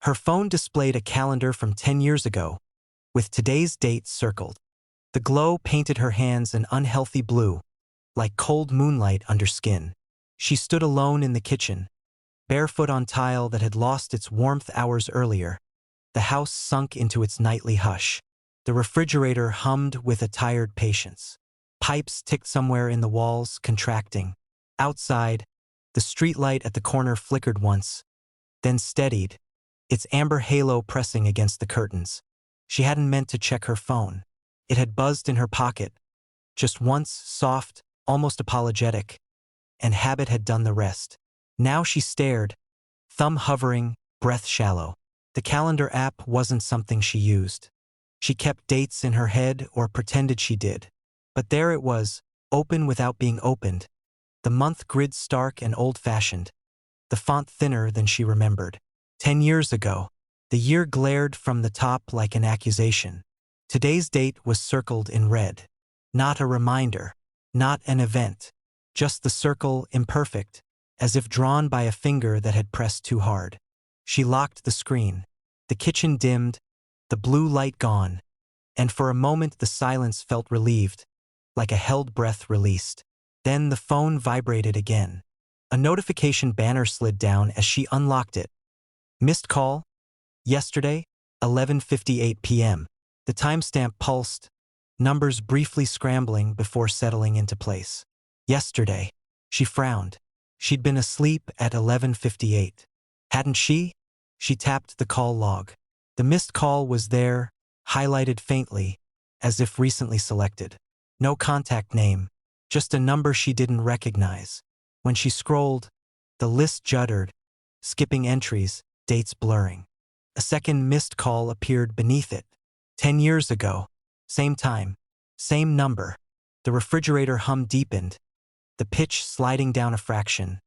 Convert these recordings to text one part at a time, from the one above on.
Her phone displayed a calendar from 10 years ago, with today's date circled. The glow painted her hands an unhealthy blue, like cold moonlight under skin. She stood alone in the kitchen, barefoot on tile that had lost its warmth hours earlier. The house sunk into its nightly hush. The refrigerator hummed with a tired patience. Pipes ticked somewhere in the walls, contracting. Outside, the streetlight at the corner flickered once, then steadied, its amber halo pressing against the curtains. She hadn't meant to check her phone. It had buzzed in her pocket, just once, soft, almost apologetic, and habit had done the rest. Now she stared, thumb hovering, breath shallow. The calendar app wasn't something she used. She kept dates in her head or pretended she did. But there it was, open without being opened. The month grid stark and old-fashioned, the font thinner than she remembered. 10 years ago, the year glared from the top like an accusation. Today's date was circled in red. Not a reminder, not an event, just the circle, imperfect, as if drawn by a finger that had pressed too hard. She locked the screen. The kitchen dimmed, the blue light gone, and for a moment the silence felt relieved, like a held breath released. Then the phone vibrated again. A notification banner slid down as she unlocked it. Missed call? Yesterday, 11:58 p.m. The timestamp pulsed, numbers briefly scrambling before settling into place. Yesterday. She frowned. She'd been asleep at 11:58. Hadn't she? She tapped the call log. The missed call was there, highlighted faintly, as if recently selected. No contact name, just a number she didn't recognize. When she scrolled, the list juddered, skipping entries, dates blurring. A second missed call appeared beneath it. 10 years ago. Same time. Same number. The refrigerator hum deepened, the pitch sliding down a fraction,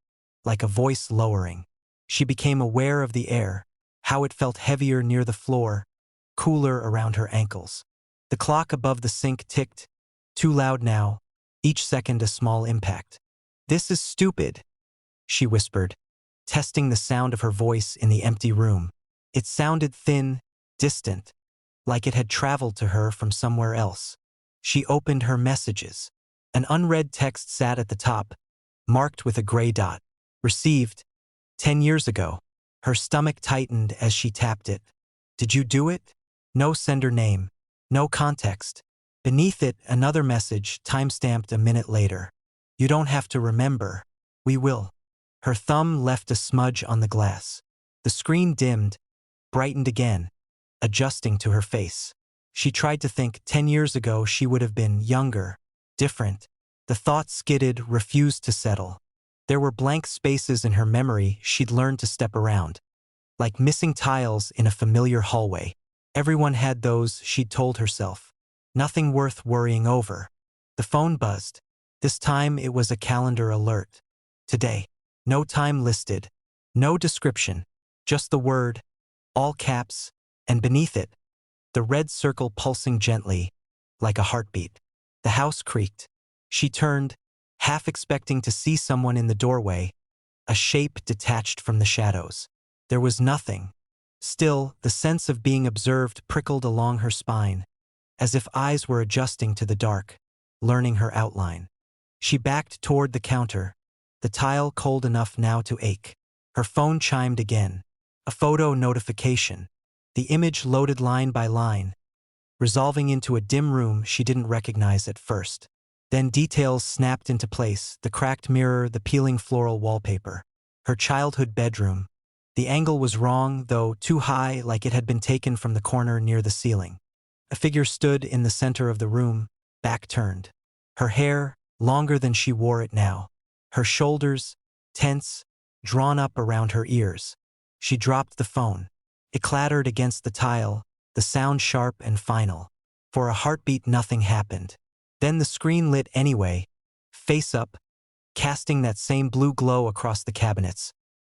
like a voice lowering. She became aware of the air, how it felt heavier near the floor, cooler around her ankles. The clock above the sink ticked, too loud now, each second a small impact. "This is stupid," she whispered, testing the sound of her voice in the empty room. It sounded thin, distant, like it had traveled to her from somewhere else. She opened her messages. An unread text sat at the top, marked with a gray dot. Received. 10 years ago. Her stomach tightened as she tapped it. Did you do it? No sender name. No context. Beneath it, another message, timestamped a minute later. You don't have to remember. We will. Her thumb left a smudge on the glass. The screen dimmed, brightened again, adjusting to her face. She tried to think 10 years ago she would have been younger, different. The thought skidded, refused to settle. There were blank spaces in her memory she'd learned to step around, like missing tiles in a familiar hallway. Everyone had those, she'd told herself. Nothing worth worrying over. The phone buzzed. This time it was a calendar alert. Today. No time listed. No description. Just the word, all caps, and beneath it, the red circle pulsing gently, like a heartbeat. The house creaked. She turned, half expecting to see someone in the doorway, a shape detached from the shadows. There was nothing. Still, the sense of being observed prickled along her spine, as if eyes were adjusting to the dark, learning her outline. She backed toward the counter, the tile cold enough now to ache. Her phone chimed again. A photo notification. The image loaded line by line, resolving into a dim room she didn't recognize at first. Then details snapped into place, the cracked mirror, the peeling floral wallpaper. Her childhood bedroom. The angle was wrong, though too high, like it had been taken from the corner near the ceiling. A figure stood in the center of the room, back turned. Her hair, longer than she wore it now. Her shoulders, tense, drawn up around her ears. She dropped the phone. It clattered against the tile, the sound sharp and final. For a heartbeat, nothing happened. Then the screen lit anyway, face up, casting that same blue glow across the cabinets.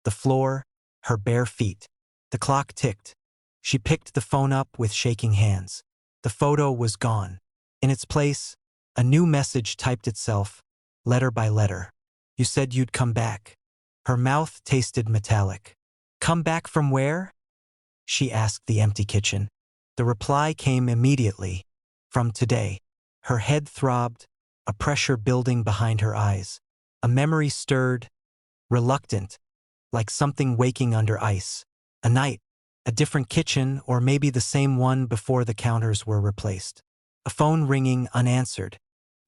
The floor, her bare feet. The clock ticked. She picked the phone up with shaking hands. The photo was gone. In its place, a new message typed itself, letter by letter. You said you'd come back. Her mouth tasted metallic. Come back from where? she asked the empty kitchen. The reply came immediately. From today. Her head throbbed, a pressure building behind her eyes. A memory stirred, reluctant, like something waking under ice. A night, a different kitchen, or maybe the same one before the counters were replaced. A phone ringing unanswered.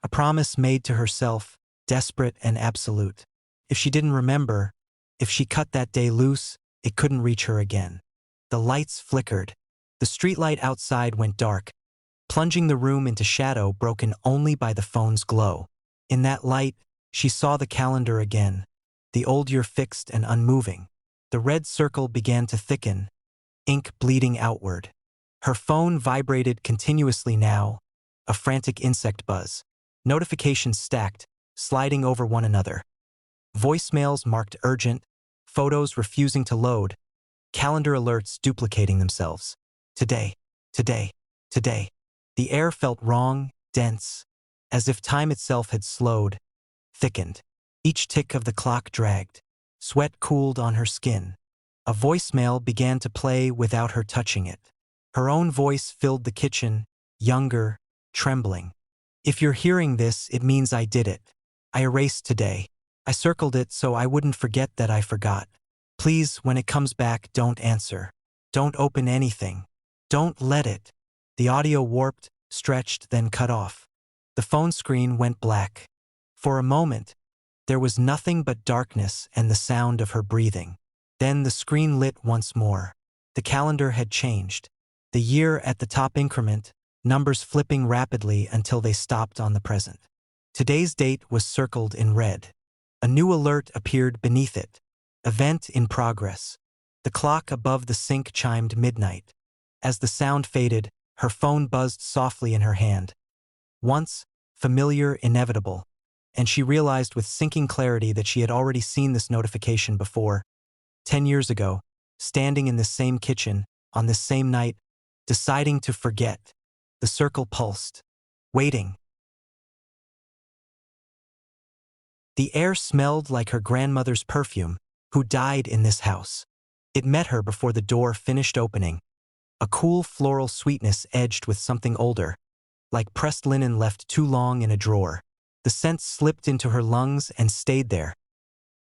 A promise made to herself, desperate and absolute. If she didn't remember, if she cut that day loose, it couldn't reach her again. The lights flickered. The streetlight outside went dark, plunging the room into shadow broken only by the phone's glow. In that light, she saw the calendar again, the old year fixed and unmoving. The red circle began to thicken, ink bleeding outward. Her phone vibrated continuously now, a frantic insect buzz. Notifications stacked, sliding over one another. Voicemails marked urgent, photos refusing to load, calendar alerts duplicating themselves. Today, today, today. The air felt wrong, dense, as if time itself had slowed, thickened. Each tick of the clock dragged. Sweat cooled on her skin. A voicemail began to play without her touching it. Her own voice filled the kitchen, younger, trembling. If you're hearing this, it means I did it. I erased today. I circled it so I wouldn't forget that I forgot. Please, when it comes back, don't answer. Don't open anything. Don't let it. The audio warped, stretched, then cut off. The phone screen went black. For a moment, there was nothing but darkness and the sound of her breathing. Then the screen lit once more. The calendar had changed. The year at the top increment, numbers flipping rapidly until they stopped on the present. Today's date was circled in red. A new alert appeared beneath it. Event in progress. The clock above the sink chimed midnight. As the sound faded, her phone buzzed softly in her hand. Once, familiar, inevitable. And she realized with sinking clarity that she had already seen this notification before. 10 years ago, standing in this same kitchen, on this same night, deciding to forget. The circle pulsed. Waiting. The air smelled like her grandmother's perfume, who died in this house. It met her before the door finished opening. A cool floral sweetness edged with something older, like pressed linen left too long in a drawer. The scent slipped into her lungs and stayed there,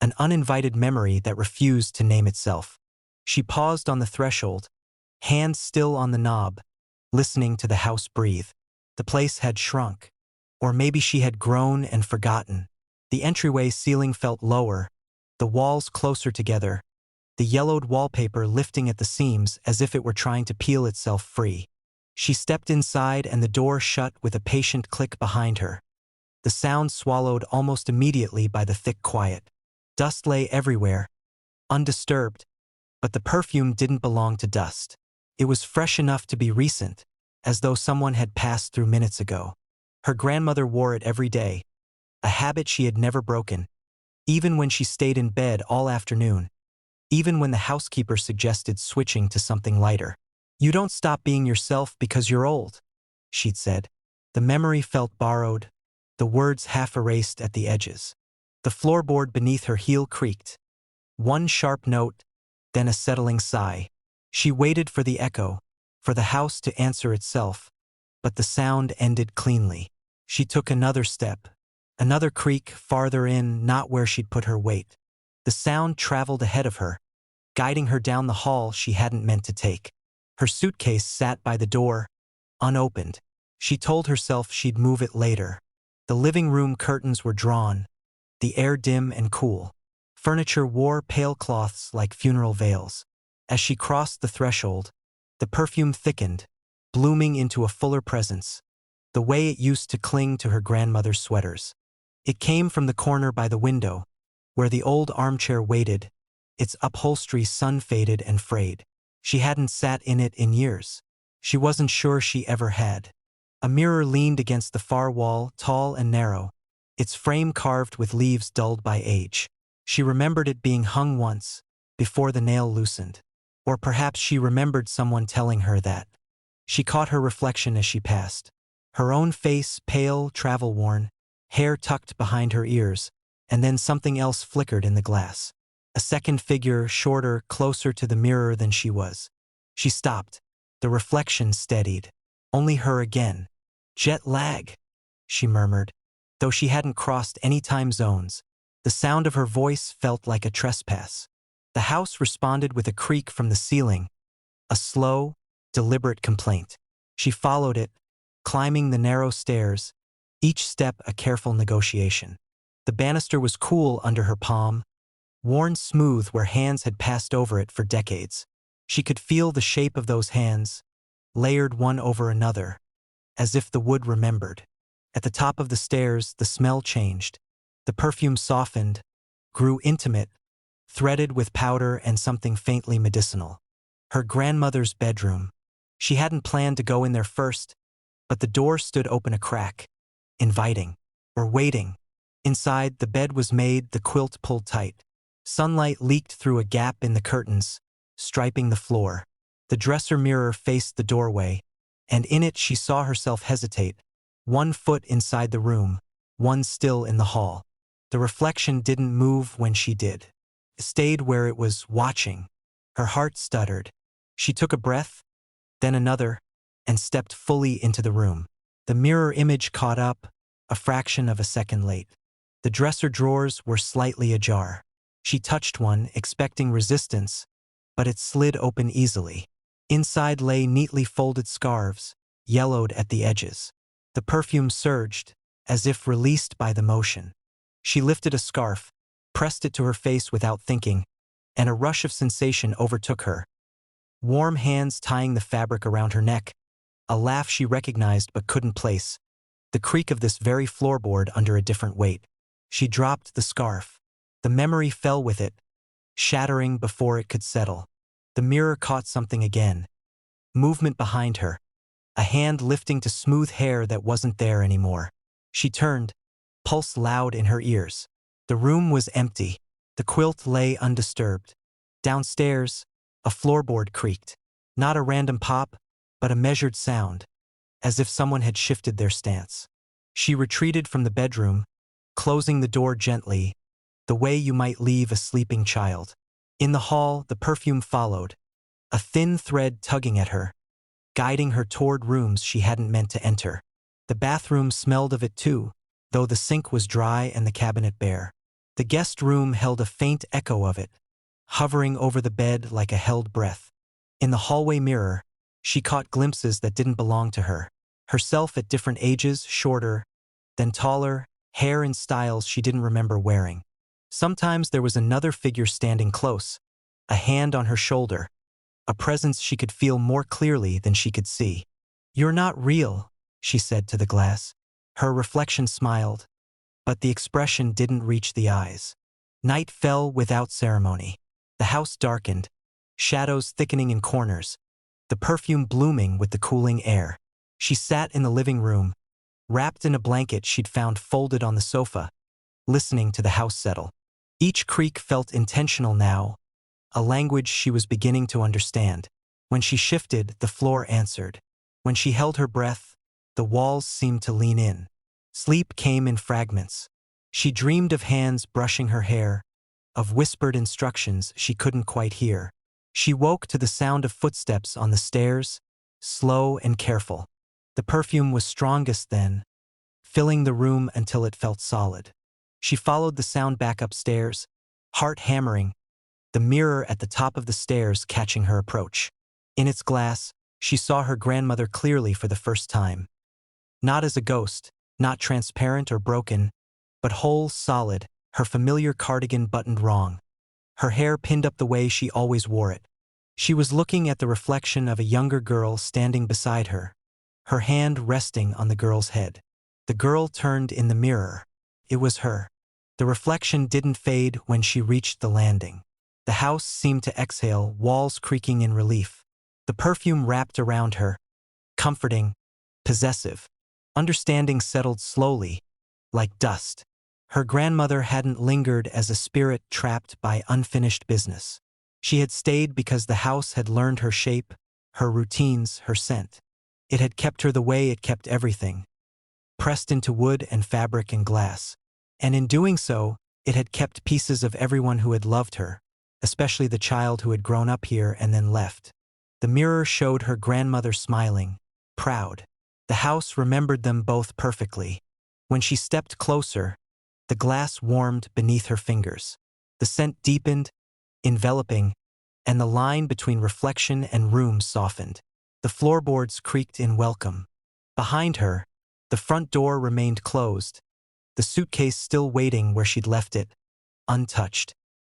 an uninvited memory that refused to name itself. She paused on the threshold, hand still on the knob, listening to the house breathe. The place had shrunk, or maybe she had grown and forgotten. The entryway ceiling felt lower, the walls closer together, the yellowed wallpaper lifting at the seams as if it were trying to peel itself free. She stepped inside and the door shut with a patient click behind her. The sound swallowed almost immediately by the thick quiet. Dust lay everywhere, undisturbed, but the perfume didn't belong to dust. It was fresh enough to be recent, as though someone had passed through minutes ago. Her grandmother wore it every day, a habit she had never broken, even when she stayed in bed all afternoon, even when the housekeeper suggested switching to something lighter. "You don't stop being yourself because you're old," she'd said. The memory felt borrowed, the words half erased at the edges. The floorboard beneath her heel creaked. One sharp note, then a settling sigh. She waited for the echo, for the house to answer itself, but the sound ended cleanly. She took another step, another creak farther in, not where she'd put her weight. The sound traveled ahead of her, guiding her down the hall she hadn't meant to take. Her suitcase sat by the door, unopened. She told herself she'd move it later. The living room curtains were drawn, the air dim and cool. Furniture wore pale cloths like funeral veils. As she crossed the threshold, the perfume thickened, blooming into a fuller presence, the way it used to cling to her grandmother's sweaters. It came from the corner by the window, where the old armchair waited, its upholstery sun-faded and frayed. She hadn't sat in it in years. She wasn't sure she ever had. A mirror leaned against the far wall, tall and narrow, its frame carved with leaves dulled by age. She remembered it being hung once, before the nail loosened. Or perhaps she remembered someone telling her that. She caught her reflection as she passed. Her own face, pale, travel-worn, hair tucked behind her ears, and then something else flickered in the glass. A second figure, shorter, closer to the mirror than she was. She stopped. The reflection steadied. Only her again. Jet lag, she murmured. Though she hadn't crossed any time zones, the sound of her voice felt like a trespass. The house responded with a creak from the ceiling, a slow, deliberate complaint. She followed it, climbing the narrow stairs, each step a careful negotiation. The banister was cool under her palm, worn smooth where hands had passed over it for decades. She could feel the shape of those hands, layered one over another, as if the wood remembered. At the top of the stairs, the smell changed. The perfume softened, grew intimate, threaded with powder and something faintly medicinal. Her grandmother's bedroom. She hadn't planned to go in there first, but the door stood open a crack, inviting, or waiting. Inside, the bed was made, the quilt pulled tight. Sunlight leaked through a gap in the curtains, striping the floor. The dresser mirror faced the doorway, and in it she saw herself hesitate, one foot inside the room, one still in the hall. The reflection didn't move when she did. It stayed where it was, watching. Her heart stuttered. She took a breath, then another, and stepped fully into the room. The mirror image caught up, a fraction of a second late. The dresser drawers were slightly ajar. She touched one, expecting resistance, but it slid open easily. Inside lay neatly folded scarves, yellowed at the edges. The perfume surged, as if released by the motion. She lifted a scarf, pressed it to her face without thinking, and a rush of sensation overtook her. Warm hands tying the fabric around her neck, a laugh she recognized but couldn't place, the creak of this very floorboard under a different weight. She dropped the scarf. The memory fell with it, shattering before it could settle. The mirror caught something again. Movement behind her, a hand lifting to smooth hair that wasn't there anymore. She turned, pulse loud in her ears. The room was empty. The quilt lay undisturbed. Downstairs, a floorboard creaked. Not a random pop, but a measured sound, as if someone had shifted their stance. She retreated from the bedroom, closing the door gently, the way you might leave a sleeping child. In the hall, the perfume followed, a thin thread tugging at her, guiding her toward rooms she hadn't meant to enter. The bathroom smelled of it too, though the sink was dry and the cabinet bare. The guest room held a faint echo of it, hovering over the bed like a held breath. In the hallway mirror, she caught glimpses that didn't belong to her. Herself at different ages, shorter, then taller, hair in styles she didn't remember wearing. Sometimes there was another figure standing close, a hand on her shoulder, a presence she could feel more clearly than she could see. "You're not real," she said to the glass. Her reflection smiled, but the expression didn't reach the eyes. Night fell without ceremony. The house darkened, shadows thickening in corners, the perfume blooming with the cooling air. She sat in the living room, wrapped in a blanket she'd found folded on the sofa, listening to the house settle. Each creak felt intentional now, a language she was beginning to understand. When she shifted, the floor answered. When she held her breath, the walls seemed to lean in. Sleep came in fragments. She dreamed of hands brushing her hair, of whispered instructions she couldn't quite hear. She woke to the sound of footsteps on the stairs, slow and careful. The perfume was strongest then, filling the room until it felt solid. She followed the sound back upstairs, heart hammering, the mirror at the top of the stairs catching her approach. In its glass, she saw her grandmother clearly for the first time. Not as a ghost, not transparent or broken, but whole, solid, her familiar cardigan buttoned wrong, her hair pinned up the way she always wore it. She was looking at the reflection of a younger girl standing beside her, her hand resting on the girl's head. The girl turned in the mirror. It was her. The reflection didn't fade when she reached the landing. The house seemed to exhale, walls creaking in relief. The perfume wrapped around her, comforting, possessive. Understanding settled slowly, like dust. Her grandmother hadn't lingered as a spirit trapped by unfinished business. She had stayed because the house had learned her shape, her routines, her scent. It had kept her the way it kept everything, pressed into wood and fabric and glass. And in doing so, it had kept pieces of everyone who had loved her, especially the child who had grown up here and then left. The mirror showed her grandmother smiling, proud. The house remembered them both perfectly. When she stepped closer, the glass warmed beneath her fingers. The scent deepened, enveloping, and the line between reflection and room softened. The floorboards creaked in welcome. Behind her, the front door remained closed, the suitcase still waiting where she'd left it, untouched.